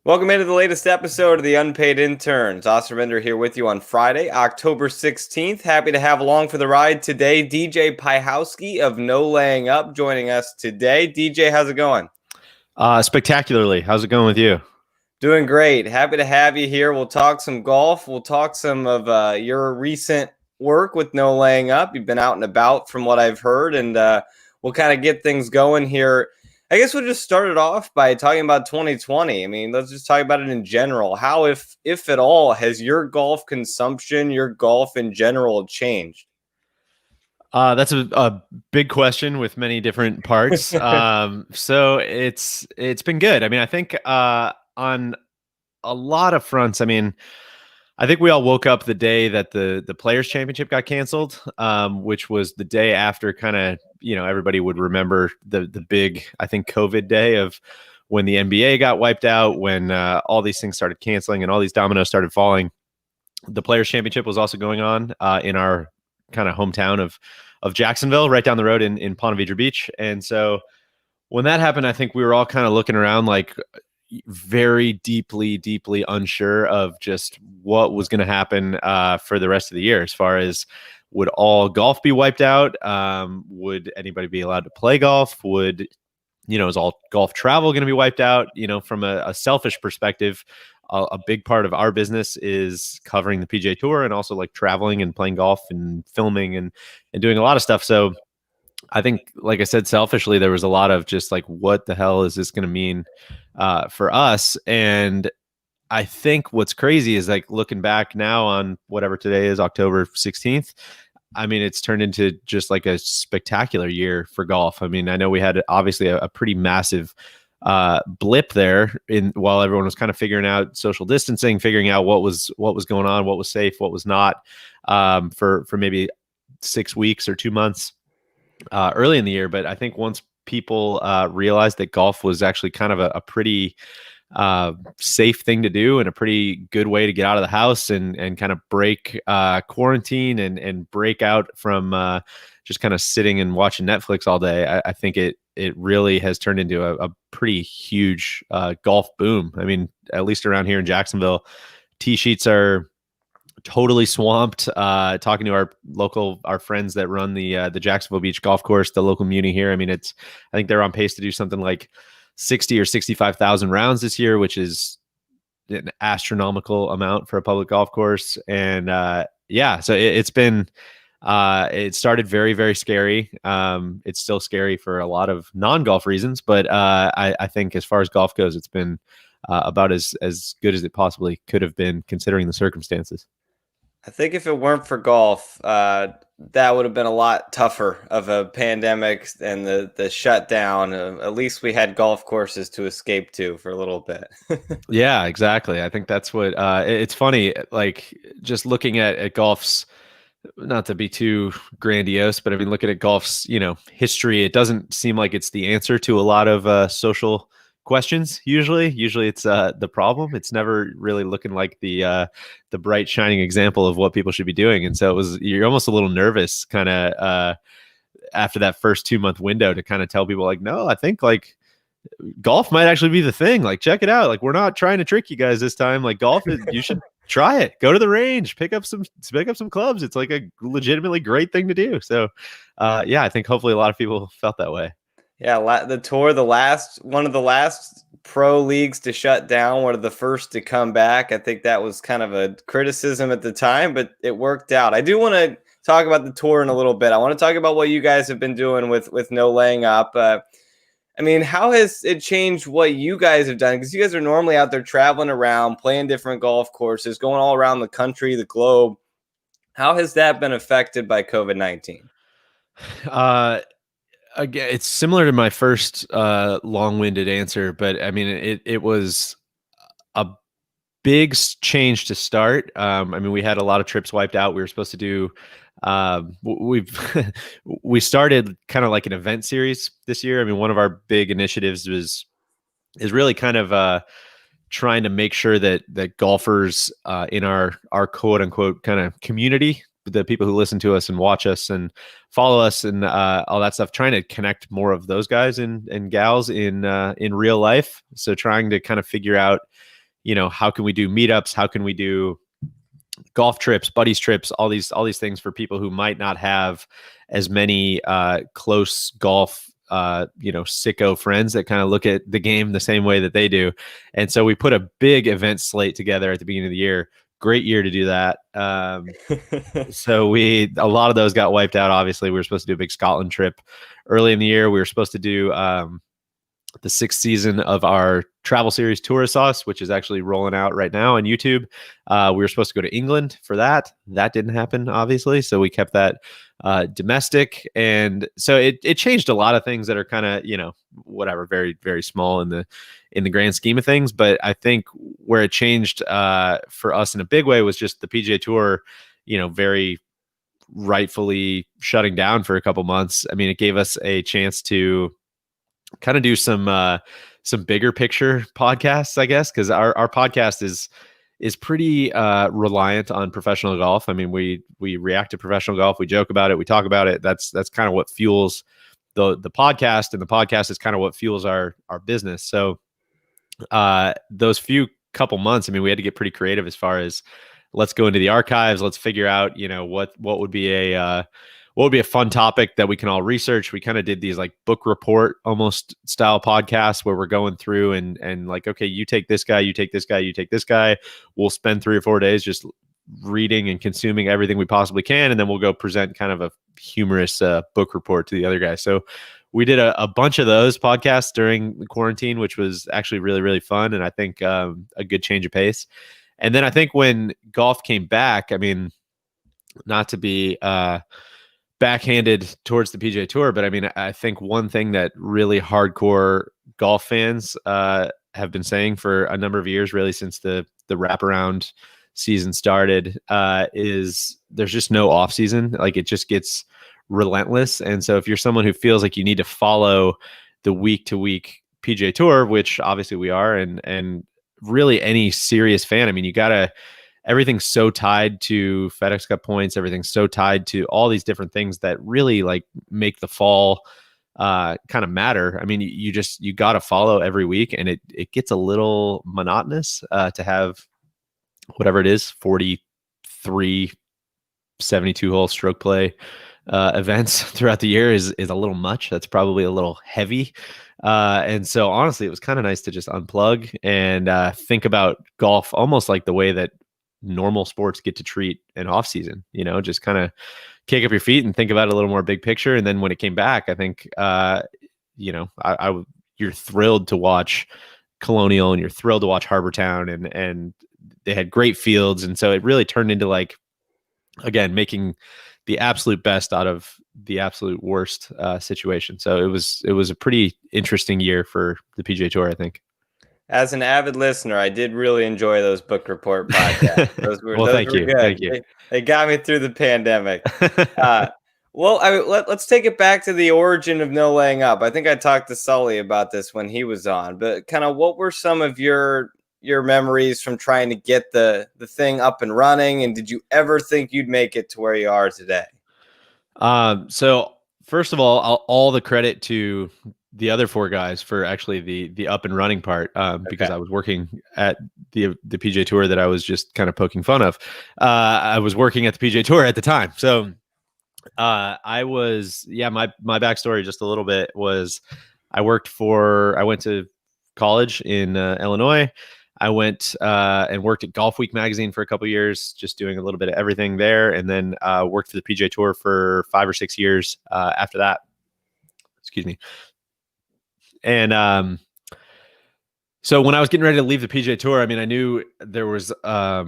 Welcome into the latest episode of the Unpaid Interns. Oscar Bender here with you on Friday, October 16th. Happy to have along for the ride today DJ Piehowski of No Laying Up joining us today. DJ, how's it going? Spectacularly. How's it going with you? Doing great. Happy to have you here. We'll talk some golf. We'll talk some of your recent work with No Laying Up. You've been out and about from what I've heard, and we'll kind of get things going here. I guess we'll just start it off by talking about 2020. I mean, let's just talk about it in general. How, if at all, has your golf consumption, your golf in general changed? That's a big question with many different parts. So it's been good. I mean, I think on a lot of fronts. I mean, I think we all woke up the day that the Players Championship got canceled, which was the day after kind of everybody would remember the big, I think, COVID day of when the NBA got wiped out, when all these things started canceling and all these dominoes started falling. The Players Championship was also going on in our kind of hometown of Jacksonville, right down the road in Ponte Vedra Beach. And so when that happened, I think we were all kind of looking around like very deeply unsure of just what was going to happen for the rest of the year, as far as would all golf be wiped out? Would anybody be allowed to play golf? Is all golf travel going to be wiped out? From a selfish perspective, a big part of our business is covering the PGA Tour and also like traveling and playing golf and filming and doing a lot of stuff. So I think, like I said, selfishly, there was a lot of just like, what the hell is this going to mean for us? And I think what's crazy is like looking back now on whatever today is, October 16th. I mean, it's turned into just like a spectacular year for golf. I mean, I know we had obviously a pretty massive blip there while everyone was kind of figuring out social distancing, figuring out what was going on, what was safe, what was not, for maybe 6 weeks or 2 months early in the year. But I think once people realized that golf was actually kind of a pretty safe thing to do and a pretty good way to get out of the house and kind of break quarantine and break out from just kind of sitting and watching Netflix all day, I think it really has turned into a pretty huge golf boom. I mean, at least around here in Jacksonville, tee sheets are totally swamped. Talking to our friends that run the Jacksonville Beach golf course, the local muni here. I mean, I think they're on pace to do something like 60 or 65,000 rounds this year, which is an astronomical amount for a public golf course. And so it's been it started very, very scary. It's still scary for a lot of non-golf reasons, but I think as far as golf goes, it's been about as good as it possibly could have been considering the circumstances. I think if it weren't for golf, that would have been a lot tougher of a pandemic and the shutdown. At least we had golf courses to escape to for a little bit. Yeah, exactly. I think that's what it's funny, like just looking at golf's, not to be too grandiose, but I mean, looking at golf's, history, it doesn't seem like it's the answer to a lot of social questions. Usually it's the problem. It's never really looking like the bright shining example of what people should be doing. And so you're almost a little nervous kind of after that first 2-month window to kind of tell people like, no, I think like golf might actually be the thing. Like, check it out. Like, we're not trying to trick you guys this time. Like, golf is, you should try it. Go to the range, pick up some clubs. It's like a legitimately great thing to do. So I think hopefully a lot of people felt that way. Yeah, the tour, one of the last pro leagues to shut down, one of the first to come back. I think that was kind of a criticism at the time, but it worked out. I do want to talk about the tour in a little bit. I want to talk about what you guys have been doing with No Laying Up. I mean, how has it changed what you guys have done? Because you guys are normally out there traveling around, playing different golf courses, going all around the country, the globe. How has that been affected by COVID-19? Again, it's similar to my first long-winded answer, but I mean, it was a big change to start. I mean, we had a lot of trips wiped out. We were supposed to do we started kind of like an event series this year. I mean, one of our big initiatives is really kind of trying to make sure that golfers in our quote unquote kind of community the people who listen to us and watch us and follow us and all that stuff, trying to connect more of those guys and gals in real life. So trying to kind of figure out, how can we do meetups? How can we do golf trips, buddies trips, all these things for people who might not have as many close golf sicko friends that kind of look at the game the same way that they do. And so we put a big event slate together at the beginning of the year. Great year to do that. So a lot of those got wiped out. Obviously, we were supposed to do a big Scotland trip early in the year. We were supposed to do the 6th season of our travel series Tourist Sauce, which is actually rolling out right now on YouTube. We were supposed to go to England for that. That didn't happen, obviously. So we kept that domestic. And so it changed a lot of things that are kind of, whatever, very, very small in the grand scheme of things. But I think where it changed for us in a big way was just the PGA Tour, very rightfully shutting down for a couple months. I mean, it gave us a chance to kind of do some bigger picture podcasts, I guess, because our podcast is pretty reliant on professional golf. I mean, we react to professional golf, we joke about it, we talk about it. That's kind of what fuels the podcast, and the podcast is kind of what fuels our business. So those few couple months, I mean, we had to get pretty creative as far as let's go into the archives, let's figure out, what would be a fun topic that we can all research. We kind of did these like book report almost style podcasts where we're going through and like, okay, you take this guy, you take this guy, you take this guy. We'll spend 3 or 4 days just reading and consuming everything we possibly can. And then we'll go present kind of a humorous book report to the other guy. So we did a bunch of those podcasts during the quarantine, which was actually really, really fun. And I think a good change of pace. And then I think when golf came back, I mean, not to be backhanded towards the PGA Tour, but I mean, I think one thing that really hardcore golf fans have been saying for a number of years, really since the wraparound season started, is there's just no off season. Like it just gets relentless. And so if you're someone who feels like you need to follow the week to week PGA Tour, which obviously we are, and really any serious fan, I mean, you gotta. Everything's so tied to FedEx Cup points. Everything's so tied to all these different things that really like make the fall kind of matter. I mean, you got to follow every week, and it gets a little monotonous to have whatever it is, 43 72 hole stroke play events throughout the year is a little much. That's probably a little heavy. And so honestly, it was kind of nice to just unplug and think about golf almost like the way that normal sports get to treat an off season, just kind of kick up your feet and think about it a little more big picture. And then when it came back, I think, you're thrilled to watch Colonial and you're thrilled to watch Harbortown and they had great fields. And so it really turned into like, again, making the absolute best out of the absolute worst situation. So it was a pretty interesting year for the PGA Tour, I think. As an avid listener, I did really enjoy those book report podcasts. Those were, well, those thank were you. good. Thank you. They got me through the pandemic. Let's take it back to the origin of No Laying Up. I think I talked to Sully about this when he was on, but kind of what were some of your memories from trying to get the thing up and running? And did you ever think you'd make it to where you are today? So first of all the credit to the other 4 guys for actually the up and running part, because I was working at the PGA Tour that I was just kind of poking fun of. I was working at the PGA Tour at the time. So my backstory just a little bit was I went to college in Illinois. I went and worked at Golf Week magazine for a couple of years, just doing a little bit of everything there. And then worked for the PGA Tour for 5 or 6 years after that. Excuse me. And so when I was getting ready to leave the PGA Tour, I mean, I knew there was, I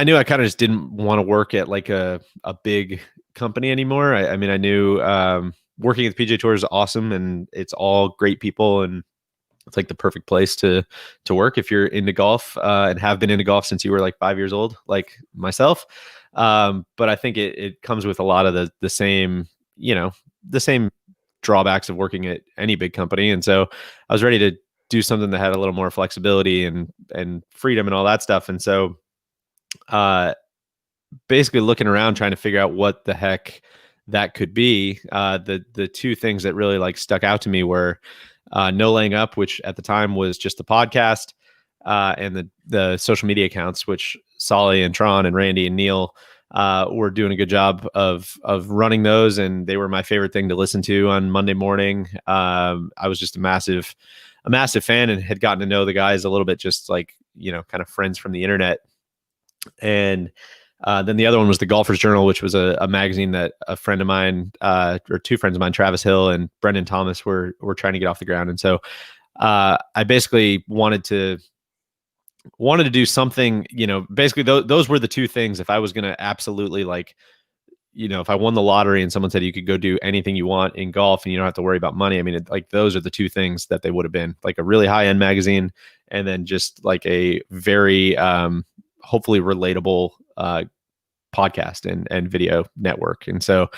knew I kind of just didn't want to work at like a big company anymore. I mean, I knew working at the PGA Tour is awesome and it's all great people and it's like the perfect place to work if you're into golf and have been into golf since you were like 5 years old, like myself. But I think it comes with a lot of the same, the same drawbacks of working at any big company. And so I was ready to do something that had a little more flexibility and freedom and all that stuff. And so basically looking around trying to figure out what the heck that could be. The two things that really like stuck out to me were No Laying Up, which at the time was just a podcast, and the social media accounts, which Solly and Tron and Randy and Neil were doing a good job of running those, and they were my favorite thing to listen to on Monday morning. I was just a massive fan and had gotten to know the guys a little bit, just like, kind of friends from the internet. And then the other one was the Golfers Journal, which was a magazine that a friend of mine, or two friends of mine, Travis Hill and Brendan Thomas, were trying to get off the ground. And so I basically wanted to do something, basically those were the two things. If I was going to absolutely like, if I won the lottery and someone said you could go do anything you want in golf and you don't have to worry about money, I mean, like those are the two things that they would have been, like a really high end magazine and then just like a very hopefully relatable podcast and video network. And so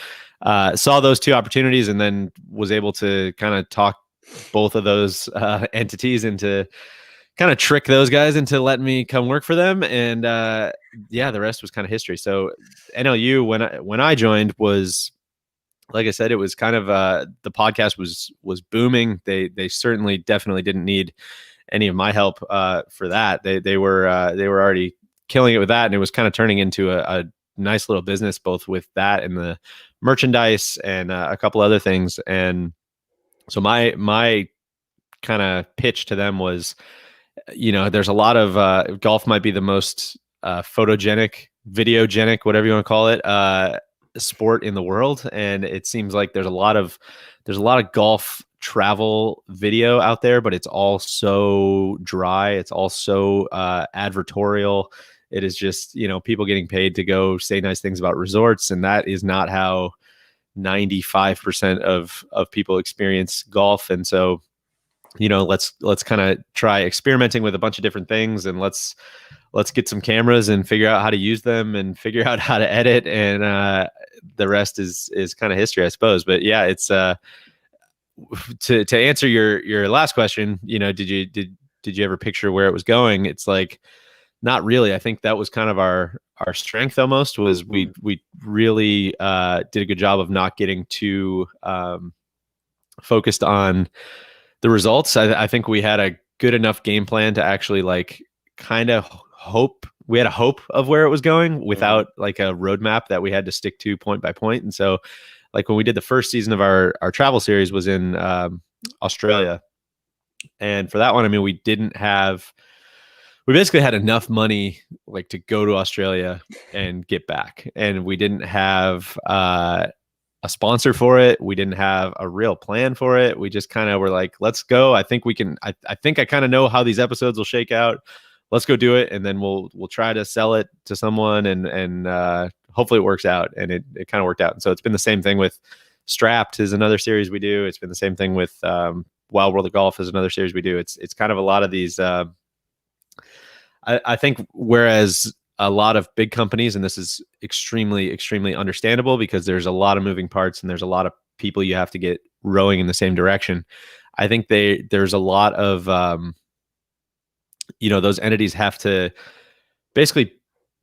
saw those two opportunities and then was able to kind of talk both of those entities into kind of trick those guys into letting me come work for them. And the rest was kind of history. So NLU, when I joined, was, like I said, it was kind of the podcast was booming. They certainly definitely didn't need any of my help for that. They were already killing it with that, and it was kind of turning into a nice little business, both with that and the merchandise and a couple other things. And so my kind of pitch to them was, there's a lot of golf might be the most photogenic, videogenic, whatever you want to call it, sport in the world, and it seems like there's a lot of golf travel video out there, but it's all so dry. It's all so advertorial. It is just, people getting paid to go say nice things about resorts, and that is not how 95% of people experience golf. And so, let's kind of try experimenting with a bunch of different things, and let's get some cameras and figure out how to use them and figure out how to edit, and the rest is kind of history, I suppose. But yeah, it's to answer your last question, did you ever picture where it was going? It's like, not really. I think that was kind of our strength almost, was we really did a good job of not getting too focused on the results. I think we had a good enough game plan to actually like kind of hope. We had a hope of where it was going without like a roadmap that we had to stick to point by point. And so like when we did the first season of our travel series was in Australia. And for that one, I mean, we basically had enough money like to go to Australia and get back. And we didn't have a sponsor for it. We didn't have a real plan for it. We just kind of were like, let's go. I think we can, I think I kind of know how these episodes will shake out. Let's go do it. And then we'll try to sell it to someone and hopefully it works out. And it kind of worked out. And so it's been the same thing with Strapped is another series we do. It's been the same thing with Wild World of Golf is another series we do. It's kind of a lot of these, I think whereas a lot of big companies, and this is extremely, extremely understandable because there's a lot of moving parts and there's a lot of people you have to get rowing in the same direction. I think there's a lot of, those entities have to basically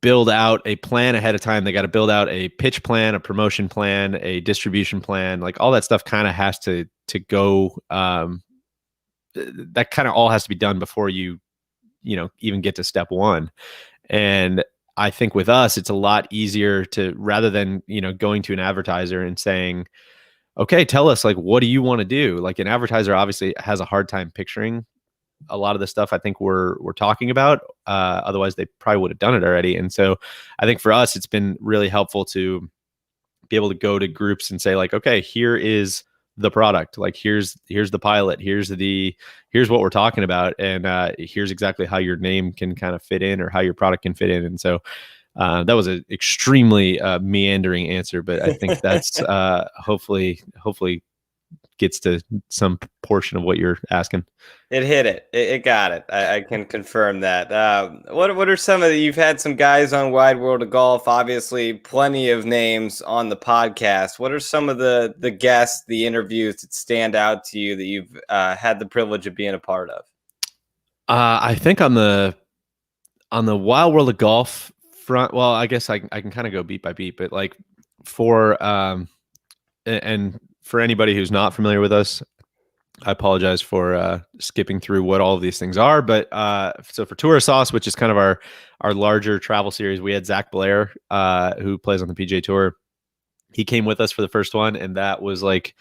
build out a plan ahead of time. They got to build out a pitch plan, a promotion plan, a distribution plan, like all that stuff kind of has to go. That kind of all has to be done before you even get to step one. And I think with us, it's a lot easier to, rather than, going to an advertiser and saying, okay, tell us, like, what do you want to do? Like an advertiser obviously has a hard time picturing a lot of the stuff I think we're talking about. Otherwise they probably would have done it already. And so I think for us, it's been really helpful to be able to go to groups and say like, okay, here is the product. Like here's the pilot. Here's what we're talking about. And here's exactly how your name can kind of fit in or how your product can fit in. And so that was an extremely meandering answer, but I think that's hopefully gets to some portion of what you're asking. It hit it. It got it. I can confirm that. What are some of you've had some guys on Wide World of Golf, obviously plenty of names on the podcast. What are some of the guests, the interviews that stand out to you that you've had the privilege of being a part of? I think on the Wild World of Golf front, well, I guess I can kind of go beat by beat, but like for and for anybody who's not familiar with us, I apologize for skipping through what all of these things are. But so for Tour Sauce, which is kind of our larger travel series, we had Zach Blair, who plays on the PGA Tour. He came with us for the first one, and that was like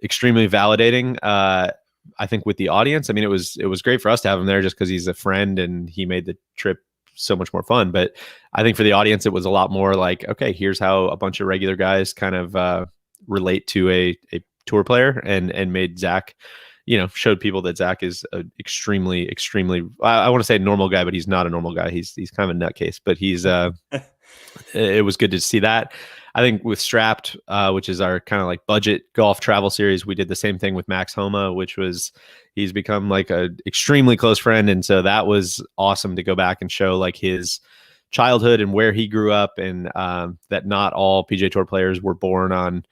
extremely validating. I think with the audience, I mean, it was great for us to have him there just because he's a friend and he made the trip so much more fun. But I think for the audience, it was a lot more like, okay, here's how a bunch of regular guys kind of relate to a tour player, and made Zach, showed people that Zach is an extremely, I want to say normal guy, but he's not a normal guy. He's kind of a nutcase, but he's it was good to see that. I think with Strapped, which is our kind of like budget golf travel series, we did the same thing with Max Homa, which was, he's become like a extremely close friend. And so that was awesome to go back and show like his childhood and where he grew up, and that not all PGA Tour players were born on,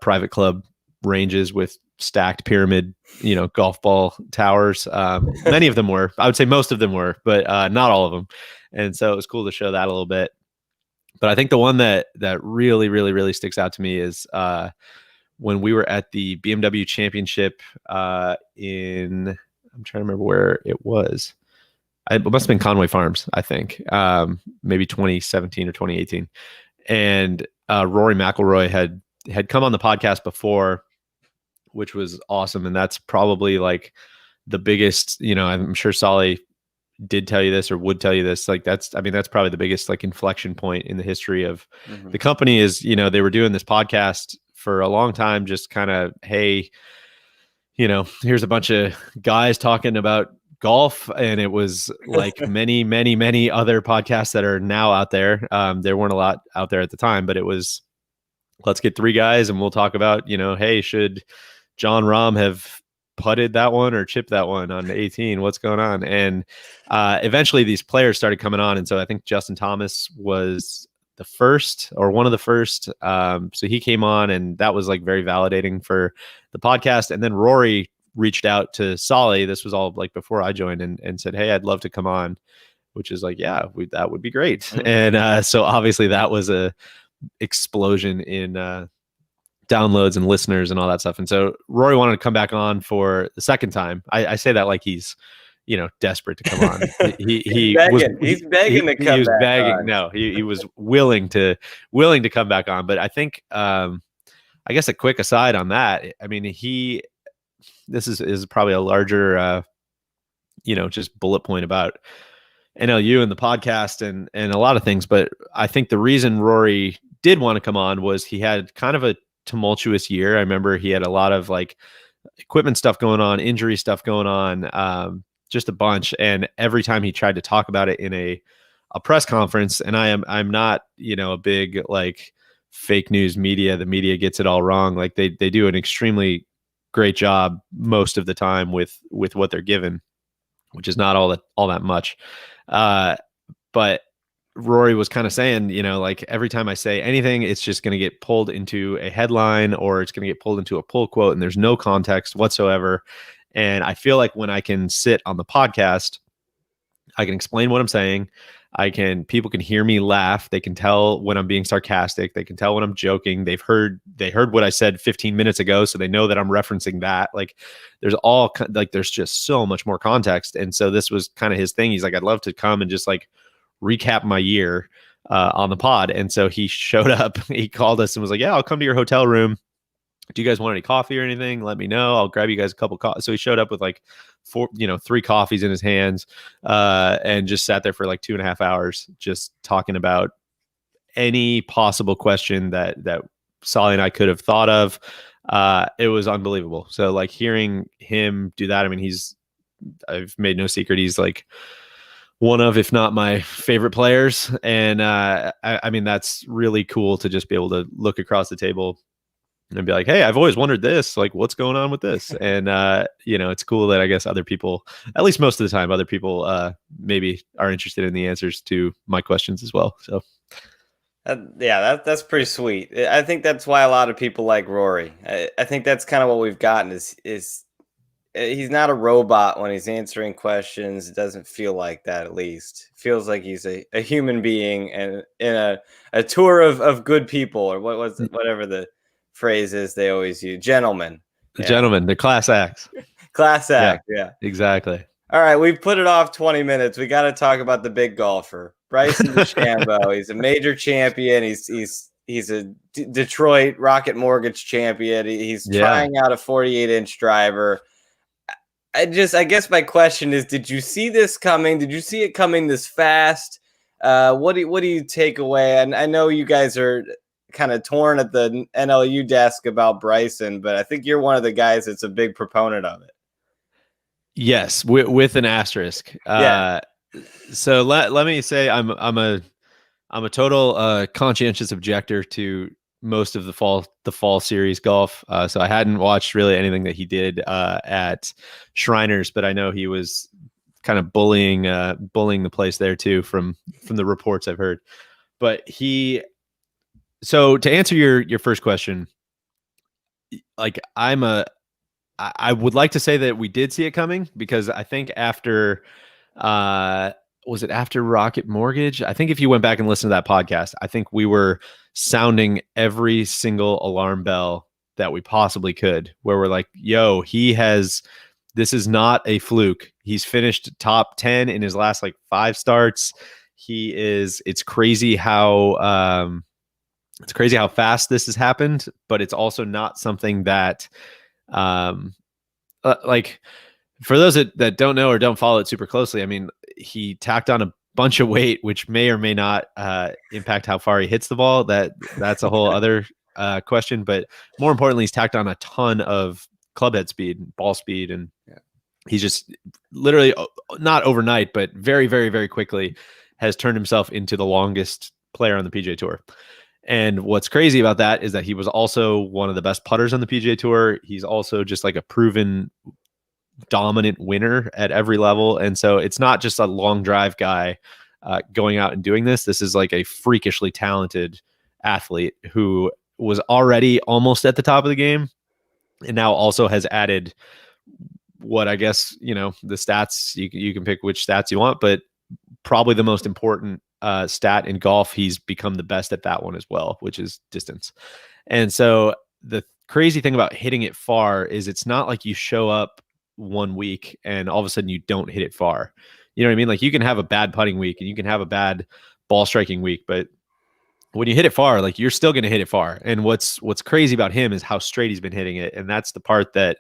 private club ranges with stacked pyramid, golf ball towers. Many of them were, I would say most of them were, but not all of them. And so it was cool to show that a little bit. But I think the one that really, really, really sticks out to me is when we were at the BMW Championship in, I'm trying to remember where it was. It must have been Conway Farms, I think, maybe 2017 or 2018. And Rory McIlroy had come on the podcast before, which was awesome. And that's probably like the biggest, I'm sure Solly did tell you this or would tell you this, like that's probably the biggest like inflection point in the history of the company is, they were doing this podcast for a long time, just kind of, hey, here's a bunch of guys talking about golf. And it was like many, many, many other podcasts that are now out there. There weren't a lot out there at the time, but it was, let's get three guys and we'll talk about, hey, should John Rahm have putted that one or chipped that one on 18? What's going on? And eventually these players started coming on. And so I think Justin Thomas was the first or one of the first. So he came on, and that was like very validating for the podcast. And then Rory reached out to Solly. This was all like before I joined, and said, hey, I'd love to come on, which is like, yeah, that would be great. Mm-hmm. And so obviously that was a explosion in downloads and listeners and all that stuff. And so Rory wanted to come back on for the second time. I say that like he's, desperate to come on. He's begging to come back. He was begging. On. No, he was willing to come back on. But I think, I guess a quick aside on that. I mean, this is probably a larger, just bullet point about NLU and the podcast and a lot of things. But I think the reason Rory did want to come on was he had kind of a tumultuous year. I remember he had a lot of like equipment stuff going on, injury stuff going on, just a bunch. And every time he tried to talk about it in a press conference, and I'm not, a big like fake news media, the media gets it all wrong. Like they do an extremely great job most of the time with what they're given, which is not all that much. But Rory was kind of saying, like every time I say anything, it's just going to get pulled into a headline or it's going to get pulled into a pull quote, and there's no context whatsoever. And I feel like when I can sit on the podcast, I can explain what I'm saying. People can hear me laugh. They can tell when I'm being sarcastic. They can tell when I'm joking. They heard what I said 15 minutes ago, so they know that I'm referencing that. Like there's just so much more context. And so this was kind of his thing. He's like, I'd love to come and just like recap my year on the pod. And so he showed up, he called us and was like, yeah, I'll come to your hotel room. Do you guys want any coffee or anything? Let me know. I'll grab you guys a couple coffees. So he showed up with like 3 coffees in his hands and just sat there for like 2.5 hours, just talking about any possible question that Solly and I could have thought of. It was unbelievable. So like hearing him do that, I mean, I've made no secret, he's like one of, if not my favorite players. And I mean, that's really cool to just be able to look across the table and be like, hey, I've always wondered this, like what's going on with this? And, it's cool that I guess other people, at least most of the time, other people maybe are interested in the answers to my questions as well. So that's pretty sweet. I think that's why a lot of people like Rory. I think that's kind of what we've gotten is he's not a robot when he's answering questions. It doesn't feel like that, at least. It feels like he's a human being and in a tour of good people, or what was it, whatever the phrase is they always use. Gentlemen. The Yeah. gentleman, the class acts. Class act. Yeah. Exactly. All right, we've put it off 20 minutes. We got to talk about the big golfer, Bryson DeChambeau. He's a major champion. He's a Detroit Rocket Mortgage champion. He's trying out a 48-inch driver. I guess my question is, did you see this coming? Did you see it coming this fast? What do you take away? And I know you guys are kind of torn at the NLU desk about Bryson, but I think you're one of the guys that's a big proponent of it. Yes, with an asterisk. Yeah. So let me say I'm a total conscientious objector to most of the fall series golf. So I hadn't watched really anything that he did at Shriners, but I know he was kind of bullying the place there too from the reports I've heard. But so to answer your first question, like I would like to say that we did see it coming, because I think after was it after Rocket Mortgage? I think if you went back and listened to that podcast, I think we were sounding every single alarm bell that we possibly could, where we're like, yo, this is not a fluke. He's finished top 10 in his last like 5 starts. It's crazy how fast this has happened, but it's also not something that like, for those that don't know or don't follow it super closely, I mean, he tacked on a bunch of weight, which may or may not impact how far he hits the ball. That's a whole other question. But more importantly, he's tacked on a ton of clubhead speed, ball speed, and he's just literally, not overnight, but very, very, very quickly has turned himself into the longest player on the PGA Tour. And what's crazy about that is that he was also one of the best putters on the PGA Tour. He's also just like a proven dominant winner at every level. And so it's not just a long drive guy going out and doing this. This is like a freakishly talented athlete who was already almost at the top of the game and now also has added what, I guess, the stats, you can pick which stats you want, but probably the most important stat in golf. He's become the best at that one as well, which is distance. And so the crazy thing about hitting it far is it's not like you show up one week and all of a sudden you don't hit it far. You know what I mean? Like, you can have a bad putting week and you can have a bad ball striking week, but when you hit it far, like, you're still going to hit it far. And what's crazy about him is how straight he's been hitting it. And that's the part that,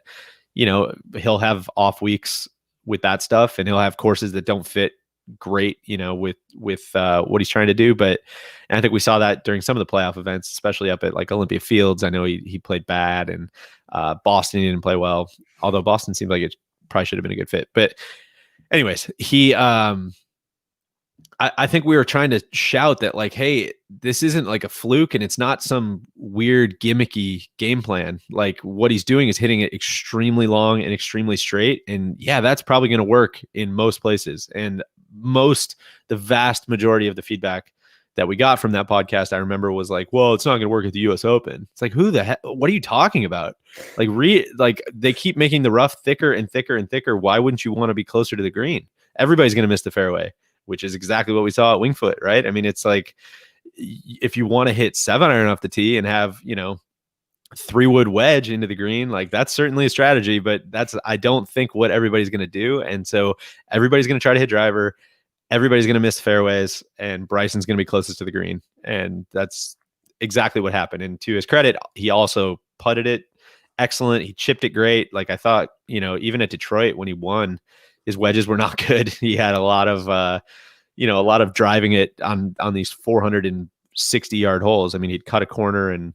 he'll have off weeks with that stuff, and he'll have courses that don't fit great, with what he's trying to do. But I think we saw that during some of the playoff events, especially up at like Olympia Fields. I know he played bad, and Boston, he didn't play well, although Boston seemed like it probably should have been a good fit. But anyways, I think we were trying to shout that, like, hey, this isn't like a fluke, and it's not some weird gimmicky game plan. Like, what he's doing is hitting it extremely long and extremely straight. And yeah, that's probably going to work in most places. And the vast majority of the feedback that we got from that podcast, I remember, was like, well, it's not going to work at the US Open. It's like, who the heck, what are you talking about? Like, they keep making the rough thicker and thicker and thicker. Why wouldn't you want to be closer to the green? Everybody's going to miss the fairway, which is exactly what we saw at Winged Foot, right? I mean, it's like, if you want to hit 7-iron off the tee and have, 3-wood wedge into the green, like, that's certainly a strategy, but I don't think what everybody's going to do. And so everybody's going to try to hit driver. Everybody's going to miss fairways, and Bryson's going to be closest to the green. And that's exactly what happened. And to his credit, he also putted it excellent. He chipped it great. Like, I thought, even at Detroit when he won, his wedges were not good. He had a lot of driving it on these 460-yard holes. I mean, he'd cut a corner and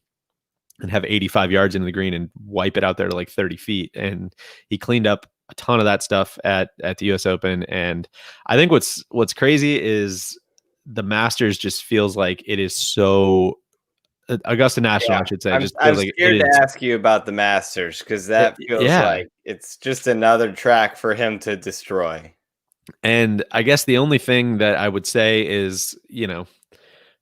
have 85 yards into the green and wipe it out there to like 30 feet. And he cleaned up a ton of that stuff at the US Open. And I think what's crazy is the Masters just feels like it is so Augusta National, I should say. I'm scared to ask you about the Masters, because that feels like it's just another track for him to destroy. And I guess the only thing that I would say is,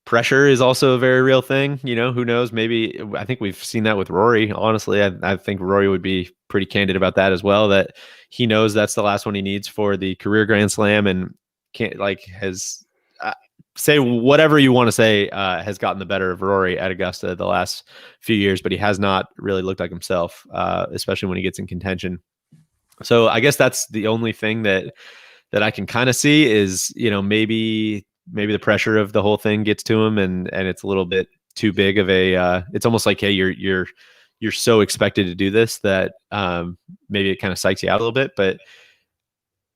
pressure is also a very real thing. You know, who knows? Maybe I think we've seen that with Rory. Honestly, I think Rory would be pretty candid about that as well. That he knows that's the last one he needs for the career Grand Slam, and can't like has say whatever you want to say has gotten the better of Rory at Augusta the last few years, but he has not really looked like himself, especially when he gets in contention. So I guess that's the only thing that I can kind of see is, you know, maybe the pressure of the whole thing gets to him, and it's a little bit too big of a it's almost like, hey, you're so expected to do this that maybe it kind of psychs you out a little bit. But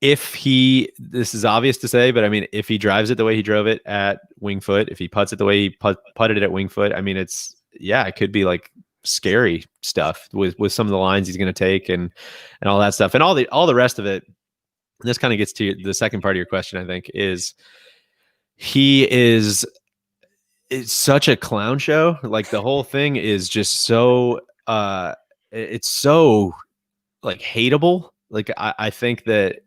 this is obvious to say, but I mean, if he drives it the way he drove it at Winged Foot, if he putts it the way he putted it at Winged Foot, I mean, it could be like scary stuff with some of the lines he's going to take and all that stuff, and all the rest of it. This kind of gets to the second part of your question, I think, is it's such a clown show. Like the whole thing is just so it's so like hateable. Like I think that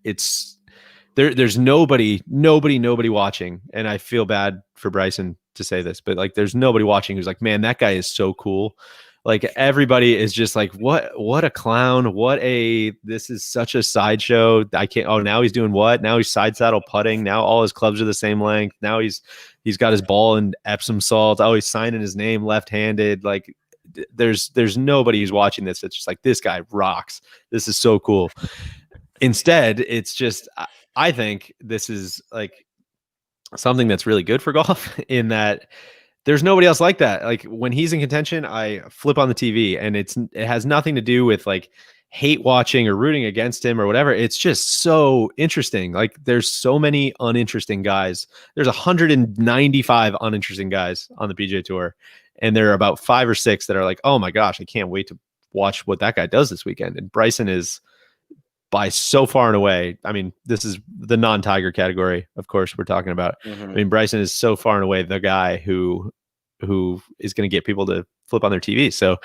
there's nobody watching, and I feel bad for Bryson to say this, but like there's nobody watching who's like, man, that guy is so cool. Like everybody is just like, what a clown. This is such a sideshow. Now he's doing what? Now he's side saddle putting. Now all his clubs are the same length. Now he's got his ball in Epsom salt. Oh, he's signing his name left-handed. Like there's nobody who's watching this. It's just like, this guy rocks. This is so cool. Instead, it's just, I think this is like something that's really good for golf in that there's nobody else like that. Like when he's in contention, I flip on the TV, and it has nothing to do with like hate watching or rooting against him or whatever. It's just so interesting. Like there's so many uninteresting guys. There's 195 uninteresting guys on the PGA Tour, and there are about 5 or 6 that are like, oh my gosh, I can't wait to watch what that guy does this weekend. And Bryson is by so far and away. I mean, this is the non-Tiger category, of course, we're talking about. I mean, Bryson is so far and away the guy who is going to get people to flip on their TV. So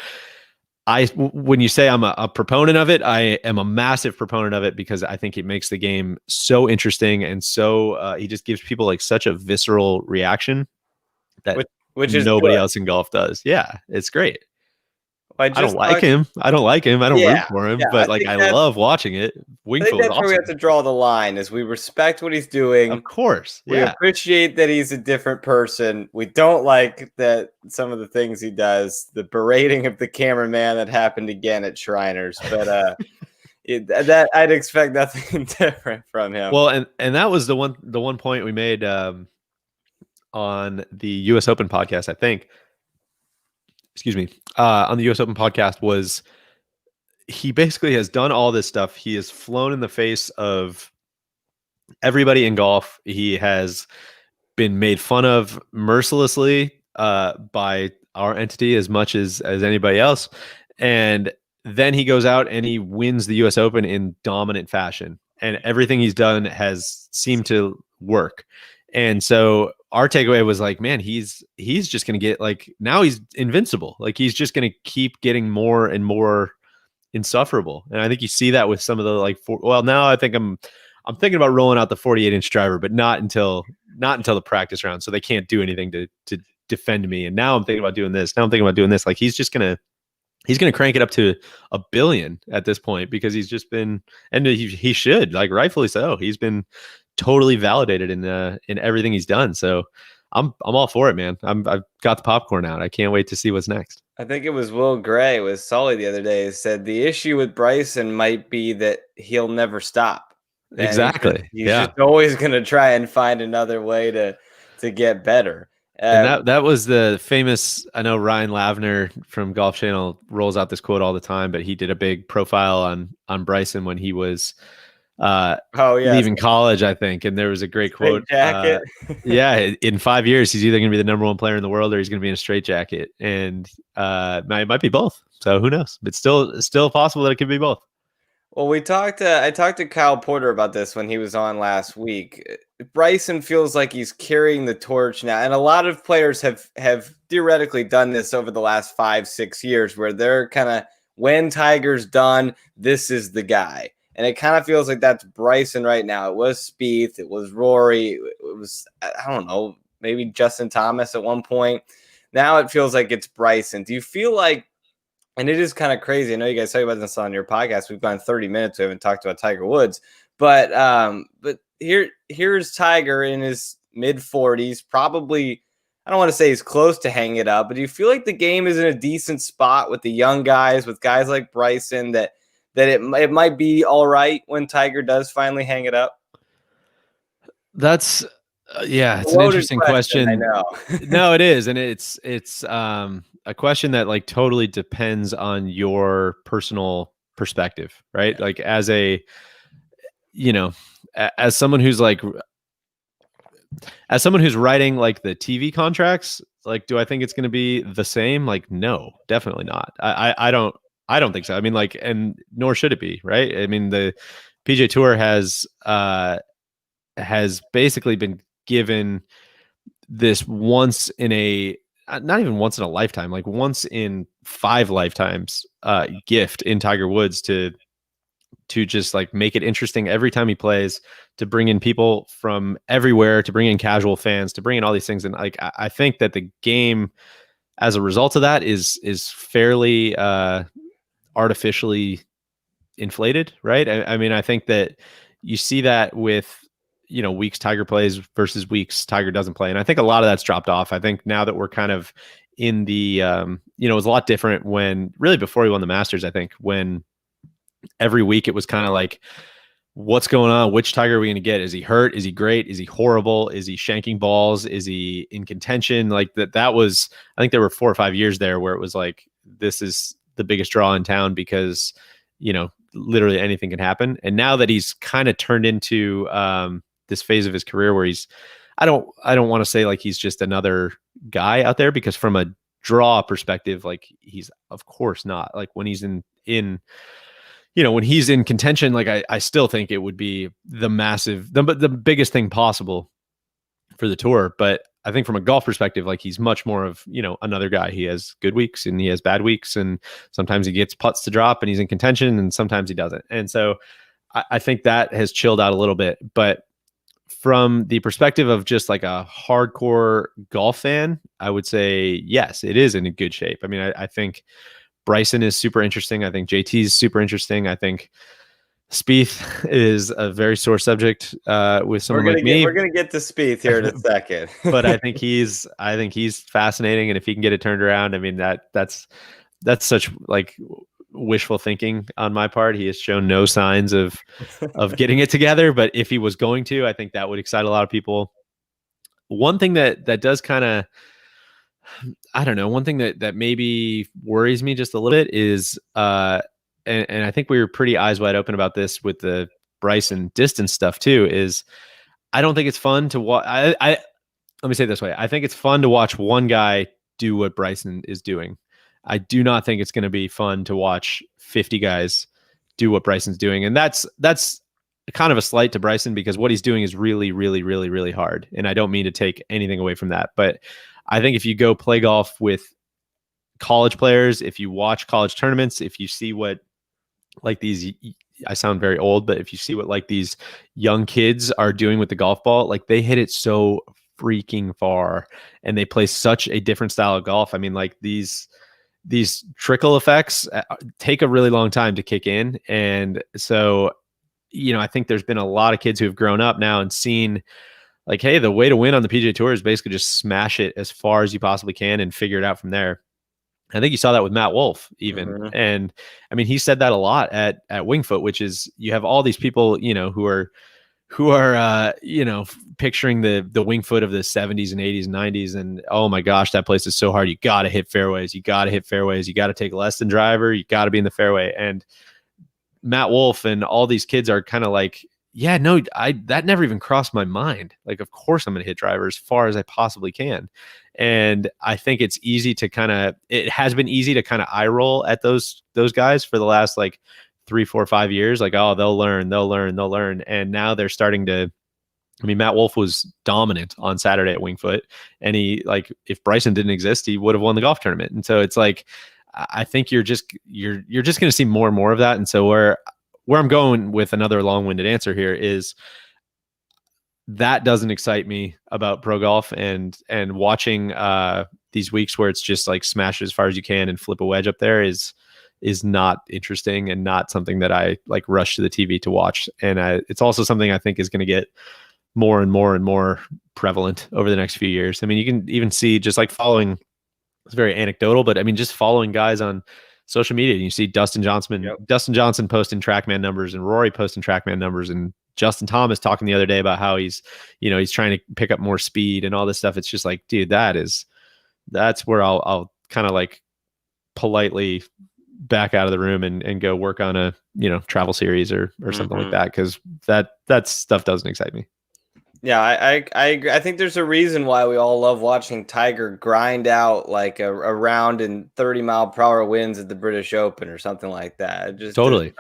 when you say I'm a proponent of it, I am a massive proponent of it, because I think it makes the game so interesting, and so he just gives people like such a visceral reaction that which is nobody good. else in golf does. Yeah, it's great. I don't like him. I don't root for him, but like I love watching it. I think that's where we have to draw the line, is we respect what he's doing. Of course. We appreciate that he's a different person. We don't like that some of the things he does, the berating of the cameraman that happened again at Shriners, but that I'd expect nothing different from him. Well, and that was the one point we made on the US Open podcast, I think. Excuse me, on the US Open podcast, was he basically has done all this stuff. He has flown in the face of everybody in golf. He has been made fun of mercilessly by our entity as much as anybody else. And then he goes out and he wins the US Open in dominant fashion. And everything he's done has seemed to work. And so our takeaway was like, man, he's just going to get like, now he's invincible. Like he's just going to keep getting more and more insufferable. And I think you see that with some of the like, now I think I'm thinking about rolling out the 48-inch driver, but not until the practice round. So they can't do anything to defend me. And now I'm thinking about doing this. Like he's going to crank it up to 1 billion at this point, because he's just been, and he should, like rightfully so. He's been totally validated in everything he's done. So I'm all for it, man. I've got the popcorn out. I can't wait to see what's next. I think it was Will Gray with Sully the other day said the issue with Bryson might be that he'll never stop. Exactly. He's just always going to try and find another way to get better. And that was the famous, I know Ryan Lavner from Golf Channel rolls out this quote all the time, but he did a big profile on Bryson when he was leaving college, I think. And there was a great quote. In 5 years, he's either going to be the number 1 player in the world or he's going to be in a straitjacket. And it might be both. So who knows? It's still possible that it could be both. Well, I talked to Kyle Porter about this when he was on last week. Bryson feels like he's carrying the torch now. And a lot of players have theoretically done this over the last 5-6 years, where they're kind of, when Tiger's done, this is the guy. And it kind of feels like that's Bryson right now. It was Spieth, it was Rory, it was, I don't know, maybe Justin Thomas at one point. Now it feels like it's Bryson. Do you feel like, and it is kind of crazy, I know you guys talk about this on your podcast, we've gone 30 minutes, we haven't talked about Tiger Woods, but here's Tiger in his mid 40s, probably, I don't want to say he's close to hanging it up, but do you feel like the game is in a decent spot with the young guys, with guys like Bryson, that it might be all right when Tiger does finally hang it up? That's it's an interesting question. I know. No, it is, and it's a question that like totally depends on your personal perspective, right? Like as a, as someone who's writing like the TV contracts, like, do I think it's going to be the same? Like, no, definitely not. I don't think so. I mean, like, and nor should it be, right? I mean, the PGA Tour has basically been given this once in a, not even once in a lifetime, like once in 5 lifetimes gift in Tiger Woods to just like make it interesting every time he plays, to bring in people from everywhere, to bring in casual fans, to bring in all these things. And like, I think that the game as a result of that is fairly artificially inflated, right? I mean, I think that you see that with, weeks Tiger plays versus weeks Tiger doesn't play. And I think a lot of that's dropped off. I think now that we're kind of in the, it was a lot different when really before he won the Masters, I think, when every week it was kind of like, what's going on? Which Tiger are we going to get? Is he hurt? Is he great? Is he horrible? Is he shanking balls? Is he in contention? Like that was, I think there were 4 or 5 years there where it was like, this is the biggest draw in town because, literally anything can happen. And now that he's kind of turned into this phase of his career where he's, I don't want to say like he's just another guy out there, because from a draw perspective, like he's of course not. Like when he's in when he's in contention, like I still think it would be the biggest thing possible for the tour. But I think from a golf perspective, like he's much more of, another guy. He has good weeks and he has bad weeks. And sometimes he gets putts to drop and he's in contention and sometimes he doesn't. And so I think that has chilled out a little bit. But from the perspective of just like a hardcore golf fan, I would say, yes, it is in a good shape. I mean, I think Bryson is super interesting. I think JT is super interesting. I think Spieth is a very sore subject with someone like me. We're gonna get to Spieth here in a second, but I think he's fascinating, and if he can get it turned around, I mean that's such like wishful thinking on my part. He has shown no signs of getting it together, but if he was going to, I think that would excite a lot of people. One thing that does kind of, I don't know, one thing that maybe worries me just a little bit is and I think we were pretty eyes wide open about this with the Bryson distance stuff too, is I don't think it's fun to watch. Let me say it this way. I think it's fun to watch one guy do what Bryson is doing. I do not think it's going to be fun to watch 50 guys do what Bryson's doing. And that's kind of a slight to Bryson, because what he's doing is really, really, really, really hard. And I don't mean to take anything away from that, but I think if you go play golf with college players, if you watch college tournaments, if you see what like these, I sound very old, but if you see what like these young kids are doing with the golf ball, like they hit it so freaking far and they play such a different style of golf. I mean, like these trickle effects take a really long time to kick in. And so, I think there's been a lot of kids who have grown up now and seen like, hey, the way to win on the PGA Tour is basically just smash it as far as you possibly can and figure it out from there. I think you saw that with Matt Wolff even. Mm-hmm. And I mean, he said that a lot at Winged Foot, which is you have all these people, who are picturing the Winged Foot of the 70s and 80s and 90s. And oh my gosh, that place is so hard. You got to hit fairways. You got to take less than driver. You got to be in the fairway. And Matt Wolff and all these kids are kind of like, yeah, no, that never even crossed my mind. Like, of course I'm going to hit driver as far as I possibly can. And I think it has been easy to kind of eye roll at those guys for the last like 3, 4, 5 years. Like, oh, they'll learn. And now they're starting to, I mean, Matt Wolff was dominant on Saturday at Winged Foot. And he, like, if Bryson didn't exist, he would have won the golf tournament. And so it's like, I think you're just going to see more and more of that. And so where I'm going with another long-winded answer here is that doesn't excite me about pro golf, and watching these weeks where it's just like smash it as far as you can and flip a wedge up there is not interesting and not something that I like rush to the TV to watch. And it's also something I think is going to get more and more and more prevalent over the next few years. I mean, you can even see just like following, it's very anecdotal, but I mean, just following guys on social media, and you see Dustin Johnson posting TrackMan numbers and Rory posting TrackMan numbers, and Justin Thomas talking the other day about how he's trying to pick up more speed and all this stuff. It's just like, dude, that's where I'll kind of like politely back out of the room and go work on a travel series or something like that, because that stuff doesn't excite me. Yeah, I agree. I think there's a reason why we all love watching Tiger grind out like a round in 30-mile-per-hour winds at the British Open or something like that. Just Totally.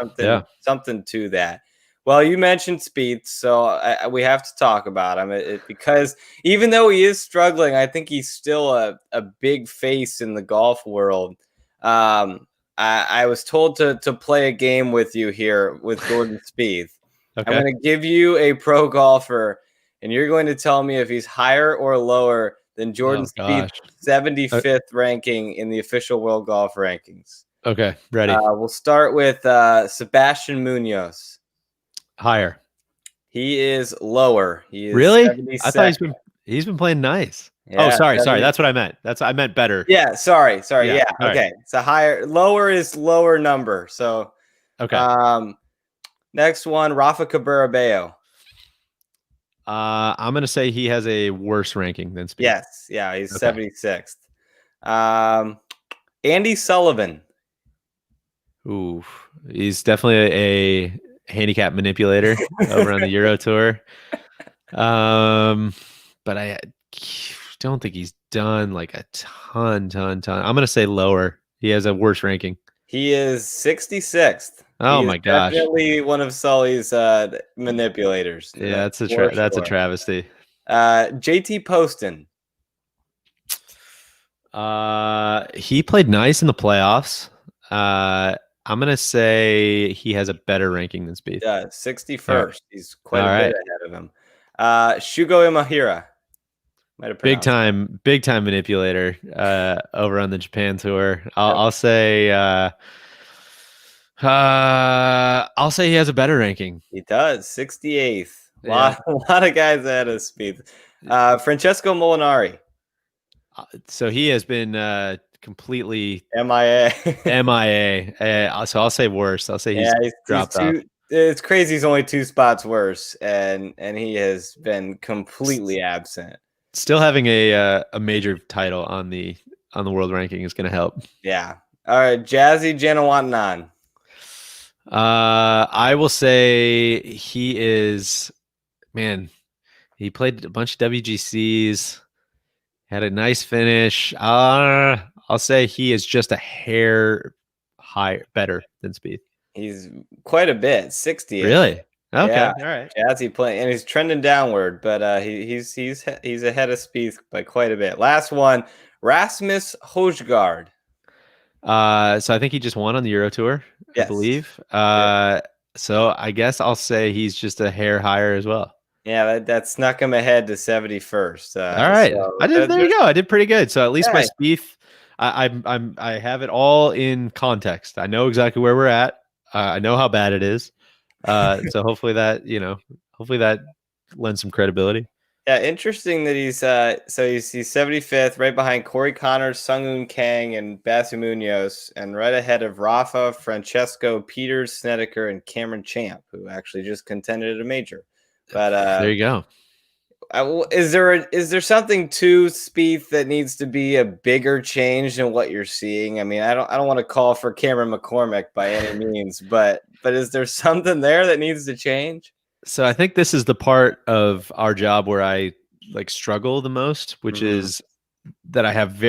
Something to that. Well, you mentioned Spieth, so we have to talk about him because even though he is struggling, I think he's still a big face in the golf world. I was told to play a game with you here with Jordan Spieth. Okay. I'm going to give you a pro golfer, and you're going to tell me if he's higher or lower than Jordan Spieth's 75th ranking in the official World Golf Rankings. Okay, ready. We'll start with Sebastian Munoz. Higher. He is lower. He is really? 72nd. I thought he's been playing nice. Yeah, sorry. That's what I meant. I meant better. Yeah, sorry. Yeah. Right. Okay. So lower is lower number. So okay. Next one, Rafa Cabrera-Bello. I'm gonna say he has a worse ranking than Spieth. Yes, yeah, he's 76th. Andy Sullivan. Ooh, he's definitely a handicap manipulator over on the Euro Tour. But I don't think he's done like a ton. I'm gonna say lower. He has a worse ranking. He is 66th. Oh my gosh! Definitely one of Sully's manipulators. Yeah, that's a travesty. JT Poston. He played nice in the playoffs. I'm gonna say he has a better ranking than Spieth. Yeah, 61st. Right. He's quite a bit ahead of him. Shugo Imahira. Big time manipulator over on the Japan tour. I'll say he has a better ranking. He does, 68th. A lot of guys ahead of Spieth. Francesco Molinari. So he has been completely MIA. So I'll say worse. I'll say he's dropped off. It's crazy. He's only 2 spots worse, and he has been completely absent. Still having a major title on the world ranking is going to help. Yeah. All right, Jazzy Janewattananond. I will say he is. Man, he played a bunch of WGCs. Had a nice finish. I'll say he is just a hair better than Spieth. He's quite a bit, 60. Really? Okay, yeah. All right. Jazzy playing, and he's trending downward, but he's ahead of Spieth by quite a bit. Last one, Rasmus Højgaard. So I think he just won on the Euro Tour, I believe. So I guess I'll say he's just a hair higher as well. Yeah, that snuck him ahead to 71st. All right, so there you go. I did pretty good. So at least my Spieth, I have it all in context. I know exactly where we're at. I know how bad it is. So hopefully that lends some credibility. Yeah, interesting that he's 75th, right behind Corey Connors, Sunghoon Kang, and Basu Munoz, and right ahead of Rafa, Francesco, Peters, Snedeker, and Cameron Champ, who actually just contended at a major. But there you go. Is there something to Spieth that needs to be a bigger change than what you're seeing? I mean, I don't want to call for Cameron McCormick by any means, but is there something there that needs to change? So I think this is the part of our job where I struggle the most, which is that I have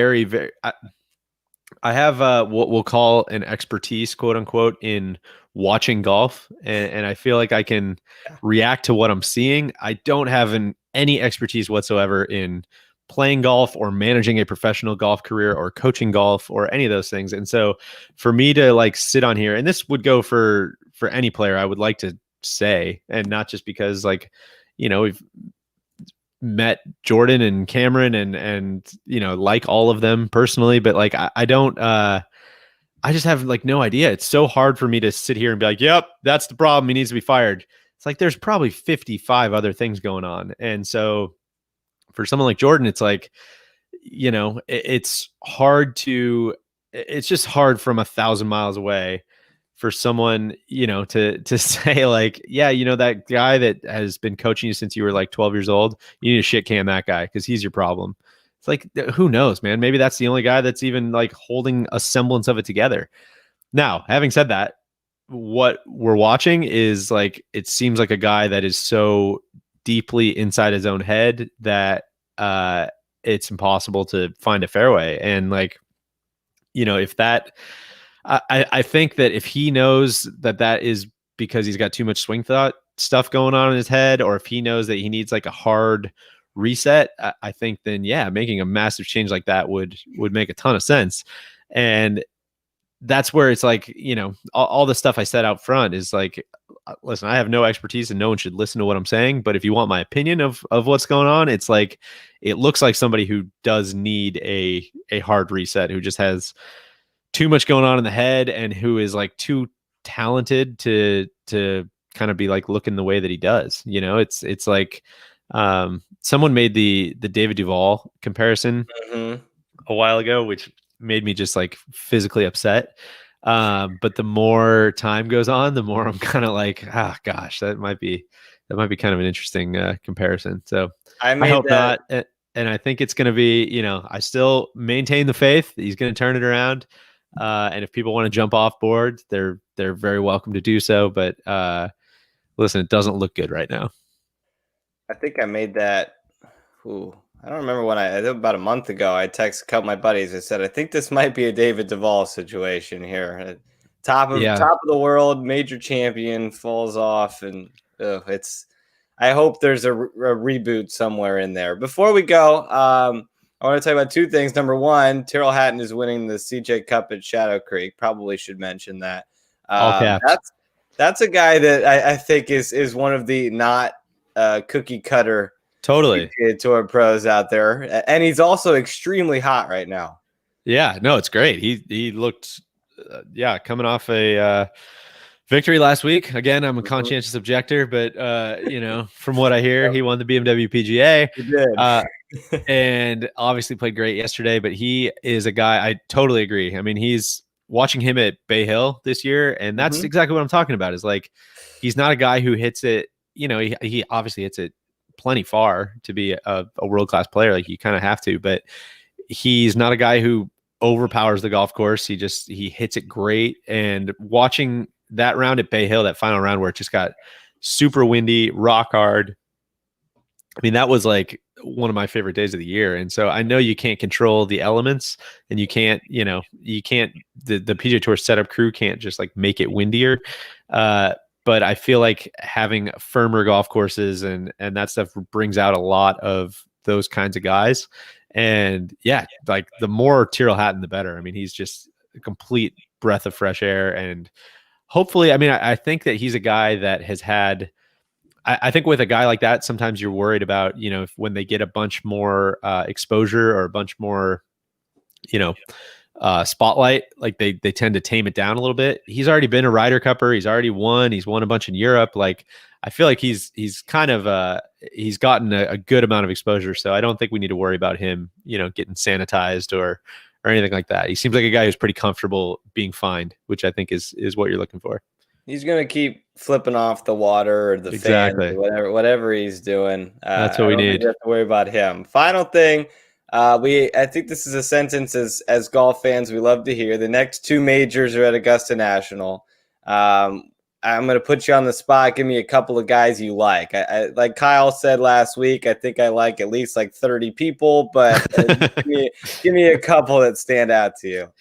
I have what we'll call an expertise, quote unquote, in watching golf, and I feel like I can react to what I'm seeing. I don't have any expertise whatsoever in playing golf or managing a professional golf career or coaching golf or any of those things. And so for me to sit on here, and this would go for any player, I would like to say, and not just because we've met Jordan and Cameron and like all of them personally, but like I don't I just have like no idea. It's so hard for me to sit here and be like, yep, that's the problem. He needs to be fired. It's like there's probably 55 other things going on. And so for someone like Jordan, it's like, it's hard it's just hard from 1,000 miles away for someone, to say like, yeah, that guy that has been coaching you since you were like 12 years old, you need to shit can that guy because he's your problem. It's like, who knows, man? Maybe that's the only guy that's even like holding a semblance of it together. Now, having said that, what we're watching is like, it seems like a guy that is so deeply inside his own head that it's impossible to find a fairway. And like, if that, I think that if he knows that is because he's got too much swing thought stuff going on in his head, or if he knows that he needs like a hard reset, I think then, yeah, making a massive change like that would make a ton of sense. And that's where it's like, all the stuff I said out front is like, listen, I have no expertise and no one should listen to what I'm saying. But if you want my opinion of what's going on, it's like, it looks like somebody who does need a hard reset, who just has too much going on in the head and who is like too talented to kind of be like looking the way that he does. It's like, someone made the David Duvall comparison a while ago, which made me just like physically upset. But the more time goes on, the more I'm kind of like, gosh, that might be kind of an interesting comparison. So I hope not. And I think it's going to be, I still maintain the faith that he's going to turn it around. And if people want to jump off board, they're very welcome to do so. But listen, it doesn't look good right now. I think I made that. I don't remember when about a month ago, I texted a couple of my buddies. I said, I think this might be a David Duvall situation here. Top of the world, major champion falls off, and I hope there's a reboot somewhere in there. Before we go, I want to talk about two things. Number one, Tyrrell Hatton is winning the CJ Cup at Shadow Creek. Probably should mention that. All caps. That's a guy that I think is one of the not cookie cutter totally tour pros out there, and he's also extremely hot right now. Yeah, no, it's great. He looked coming off a victory last week. Again, I'm a conscientious objector, but from what I hear, he won the BMW PGA. He did. And obviously played great yesterday, but he is a guy, I totally agree. I mean, he's watching him at Bay Hill this year, and that's exactly what I'm talking about, is like, he's not a guy who hits it, he obviously hits it plenty far to be a world-class player. Like, you kind of have to, but he's not a guy who overpowers the golf course. He hits it great. And watching that round at Bay Hill, that final round where it just got super windy, rock hard, I mean, that was like one of my favorite days of the year. And so I know you can't control the elements, and the PGA Tour setup crew can't just like make it windier. But I feel like having firmer golf courses and that stuff brings out a lot of those kinds of guys. And yeah, like the more Tyrrell Hatton, the better. I mean, he's just a complete breath of fresh air. And hopefully, I mean, I think that he's a guy that has had, I think with a guy like that, sometimes you're worried about, if when they get a bunch more exposure or a bunch more, spotlight, like they tend to tame it down a little bit. He's already been a Ryder Cupper. He's already won. He's won a bunch in Europe. Like, I feel like he's kind of he's gotten a good amount of exposure. So I don't think we need to worry about him, getting sanitized or anything like that. He seems like a guy who's pretty comfortable being fined, which I think is what you're looking for. He's going to keep flipping off the water or the fans or whatever he's doing. That's what we need. You have to worry about him. Final thing. I think this is a sentence as golf fans we love to hear. The next two majors are at Augusta National. I'm going to put you on the spot. Give me a couple of guys you like. I like Kyle said last week, I think I like at least like 30 people, but give me a couple that stand out to you.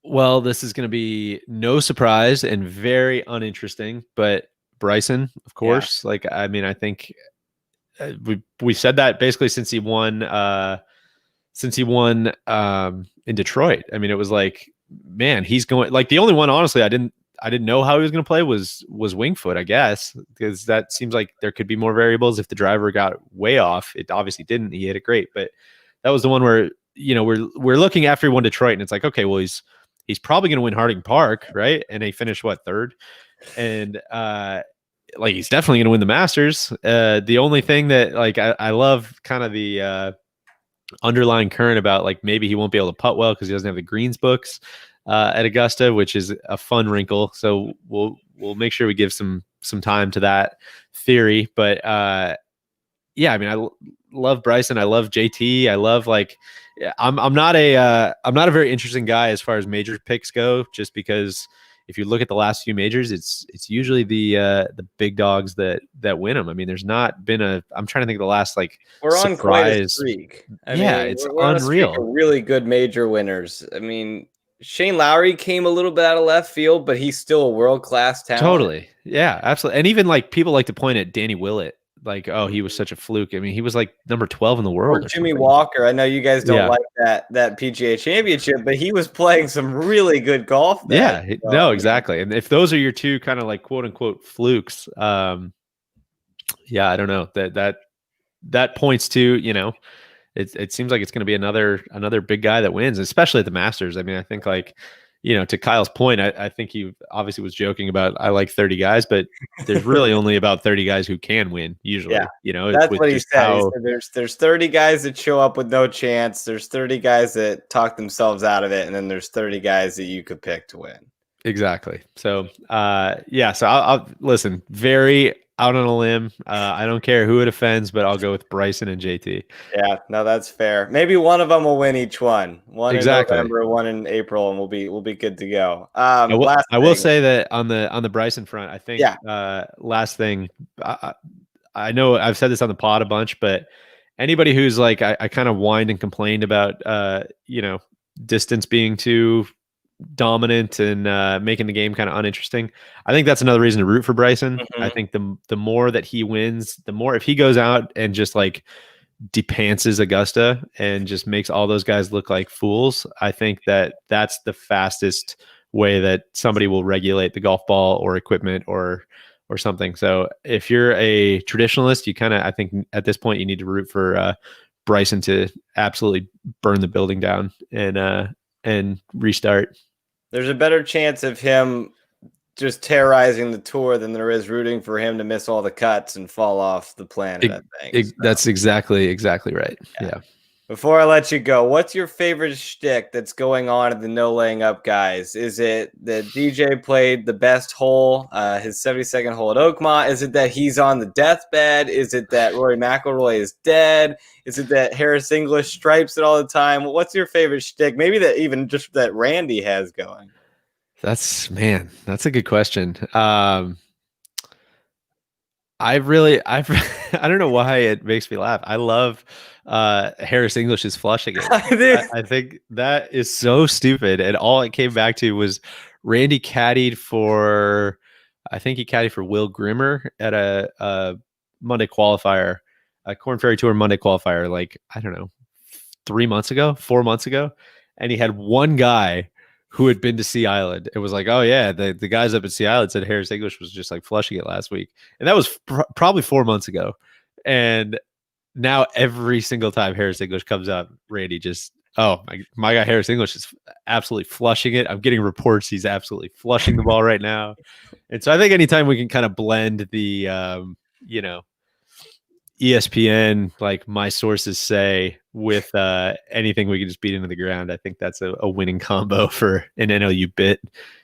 Well, this is going to be no surprise and very uninteresting, but Bryson, of course. Yeah. Like, I mean, I think we said that basically since he won in Detroit. I mean, it was like, man, he's going, like, the only one, honestly, I I didn't know how he was going to play was Winged Foot, I guess, because that seems like there could be more variables if the driver got way off. It obviously didn't. He hit it great, but that was the one where, you know, we're looking after he won Detroit, and it's like, okay, well, he's probably going to win Harding Park, right? And he finished third, and like he's definitely going to win the Masters. The only thing that like I love kind of the underlying current about like maybe he won't be able to putt well because he doesn't have the greens books at Augusta, which is a fun wrinkle. So we'll make sure we give some time to that theory. But yeah, I mean, I love Bryson. I love JT. I love like I'm not a very interesting guy as far as major picks go, just because if you look at the last few majors, it's usually the big dogs that win them. I mean, there's not been I'm trying to think of the last like we're surprise. on quite a streak. I mean, it's we're on a streak unreal. of really good major winners. I mean, Shane Lowry came a little bit out of left field, but he's still a world-class talent. Totally. Yeah, absolutely. And even like people like to point at Danny Willett, like, oh, he was such a fluke. I mean, he was like number 12 in the world. Or Jimmy Walker. I know you guys don't like that PGA Championship, but he was playing some really good golf. No, exactly. And if those are your two kind of like quote unquote flukes, yeah, I don't know, that points to, you know, it seems like it's going to be another big guy that wins, especially at the Masters. I mean, I think like, you know, to Kyle's point, I think he obviously was joking about I like 30 guys, but there's really only about 30 guys who can win usually. Yeah, you know, that's what he said. He said there's 30 guys that show up with no chance. There's 30 guys that talk themselves out of it, and then there's 30 guys that you could pick to win. Exactly. So, yeah. So I'll listen. Very out on a limb. I don't care who it offends, but I'll go with Bryson and JT. Yeah, no, that's fair. Maybe one of them will win each one. One exactly. in November, one in April, and we'll be good to go. I will say that on the Bryson front, I think last thing, I know I've said this on the pod a bunch, but anybody who's like I kind of whined and complained about you know, distance being too dominant and making the game kind of uninteresting. I think that's another reason to root for Bryson. Mm-hmm. I think the more that he wins, the more if he goes out and just like depantses Augusta and just makes all those guys look like fools, I think that's the fastest way that somebody will regulate the golf ball or equipment or something. So if you're a traditionalist, you kind of, I think at this point you need to root for Bryson to absolutely burn the building down and restart. There's a better chance of him just terrorizing the tour than there is rooting for him to miss all the cuts and fall off the planet. I think that's exactly right. Yeah. Before I let you go, what's your favorite shtick that's going on at the No Laying Up guys? Is it that DJ played the best hole, his 72nd hole at Oakmont? Is it that he's on the deathbed? Is it that Rory McIlroy is dead? Is it that Harris English stripes it all the time? What's your favorite shtick? Maybe that even just that Randy has going. That's a good question. I don't know why it makes me laugh. I love Harris English's flushing it. I think that is so stupid. And all it came back to was Randy caddied for, I think he caddied for Will Grimmer at a Monday qualifier, a Korn Ferry Tour Monday qualifier, like, I don't know, 4 months ago. And he had one guy who had been to Sea Island. It was like, oh yeah, the guys up at Sea Island said Harris English was just like flushing it last week. And that was probably 4 months ago. And now every single time Harris English comes up, Randy just, oh, my guy Harris English is absolutely flushing it. I'm getting reports he's absolutely flushing the ball right now. And so I think anytime we can kind of blend the, you know, ESPN, like my sources say, with anything we can just beat into the ground, I think that's a winning combo for an NLU bit.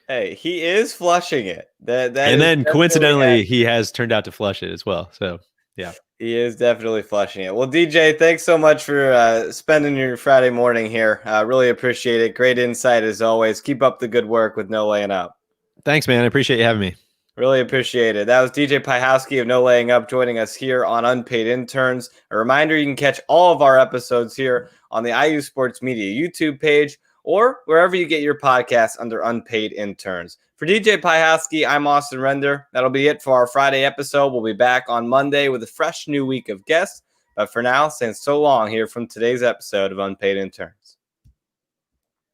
Hey, he is flushing it. That and then coincidentally, he has turned out to flush it as well. So yeah, he is definitely flushing it. Well, DJ, thanks so much for spending your Friday morning here. Really appreciate it. Great insight as always. Keep up the good work with No Laying Up. Thanks, man. I appreciate you having me. Really appreciate it. That was DJ Piehowski of No Laying Up joining us here on Unpaid Interns. A reminder, you can catch all of our episodes here on the IU Sports Media YouTube page or wherever you get your podcasts under Unpaid Interns. For DJ Piehowski, I'm Austin Render. That'll be it for our Friday episode. We'll be back on Monday with a fresh new week of guests. But for now, saying so long here from today's episode of Unpaid Interns.